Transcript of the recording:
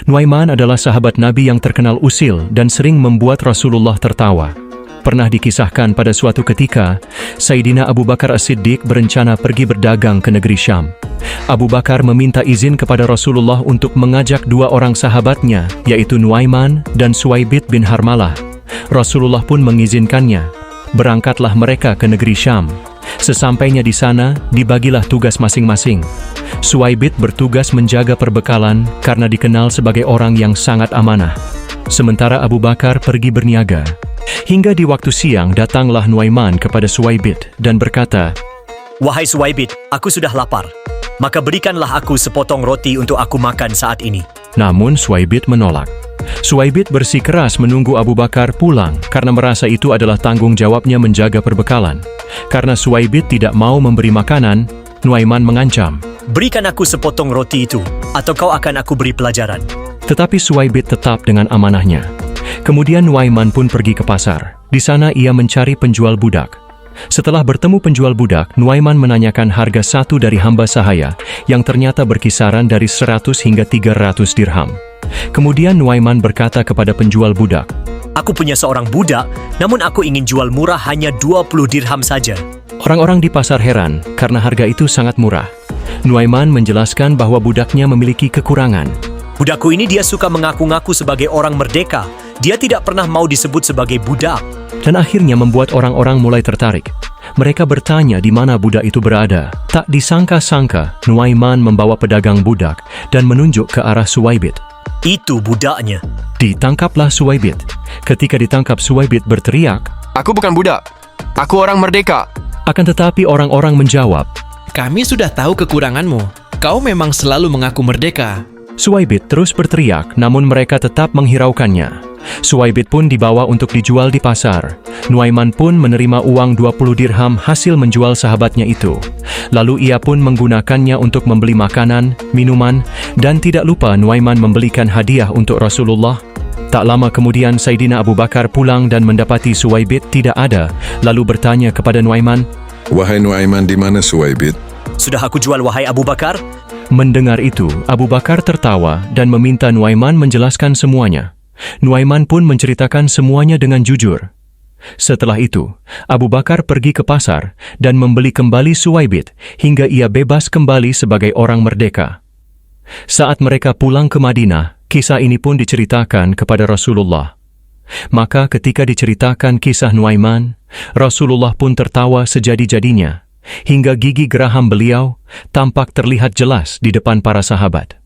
Nuaiman adalah sahabat Nabi yang terkenal usil dan sering membuat Rasulullah tertawa. Pernah dikisahkan pada suatu ketika, Sayyidina Abu Bakar As-Siddiq berencana pergi berdagang ke negeri Syam. Abu Bakar meminta izin kepada Rasulullah untuk mengajak dua orang sahabatnya, yaitu Nuaiman dan Suwaibit bin Harmalah. Rasulullah pun mengizinkannya. Berangkatlah mereka ke negeri Syam. Sesampainya di sana, dibagilah tugas masing-masing. Suwaibit bertugas menjaga perbekalan karena dikenal sebagai orang yang sangat amanah. Sementara Abu Bakar pergi berniaga. Hingga di waktu siang datanglah Nuaiman kepada Suwaibit dan berkata, "Wahai Suwaibit, aku sudah lapar. Maka berikanlah aku sepotong roti untuk aku makan saat ini." Namun Suwaibit menolak. Suwaibit bersikeras menunggu Abu Bakar pulang karena merasa itu adalah tanggung jawabnya menjaga perbekalan. Karena Suwaibit tidak mau memberi makanan, Nuaiman mengancam, "Berikan aku sepotong roti itu, atau kau akan aku beri pelajaran." Tetapi Suwaibit tetap dengan amanahnya. Kemudian Nuaiman pun pergi ke pasar. Di sana ia mencari penjual budak. Setelah bertemu penjual budak, Nuaiman menanyakan harga satu dari hamba sahaya yang ternyata berkisaran dari 100 hingga 300 dirham. Kemudian Nuaiman berkata kepada penjual budak, "Aku punya seorang budak, namun aku ingin jual murah hanya 20 dirham saja." Orang-orang di pasar heran karena harga itu sangat murah. Nuaiman menjelaskan bahwa budaknya memiliki kekurangan. "Budakku ini dia suka mengaku-ngaku sebagai orang merdeka. Dia tidak pernah mau disebut sebagai budak." Dan akhirnya membuat orang-orang mulai tertarik. Mereka bertanya di mana budak itu berada. Tak disangka-sangka, Nuaiman membawa pedagang budak dan menunjuk ke arah Suwaibit. "Itu budaknya." Ditangkaplah Suwaibit. Ketika ditangkap, Suwaibit berteriak, "Aku bukan budak. Aku orang merdeka." Akan tetapi orang-orang menjawab, Kami sudah tahu kekuranganmu. Kau memang selalu mengaku merdeka. Suwaibit terus berteriak, namun mereka tetap menghiraukannya. Suwaibit pun dibawa untuk dijual di pasar. Nuaiman pun menerima uang 20 dirham hasil menjual sahabatnya itu. Lalu ia pun menggunakannya untuk membeli makanan, minuman, dan tidak lupa Nuaiman membelikan hadiah untuk Rasulullah. Tak lama kemudian Sayyidina Abu Bakar pulang dan mendapati Suwaibit tidak ada, lalu bertanya kepada Nuaiman, "Wahai Nuaiman, di mana Suwaibit?" "Sudah aku jual, wahai Abu Bakar." Mendengar itu, Abu Bakar tertawa dan meminta Nuaiman menjelaskan semuanya. Nuaiman pun menceritakan semuanya dengan jujur. Setelah itu, Abu Bakar pergi ke pasar dan membeli kembali Suwaibit hingga ia bebas kembali sebagai orang merdeka. Saat mereka pulang ke Madinah, kisah ini pun diceritakan kepada Rasulullah. Maka ketika diceritakan kisah Nuaiman, Rasulullah pun tertawa sejadi-jadinya, hingga gigi geraham beliau tampak terlihat jelas di depan para sahabat.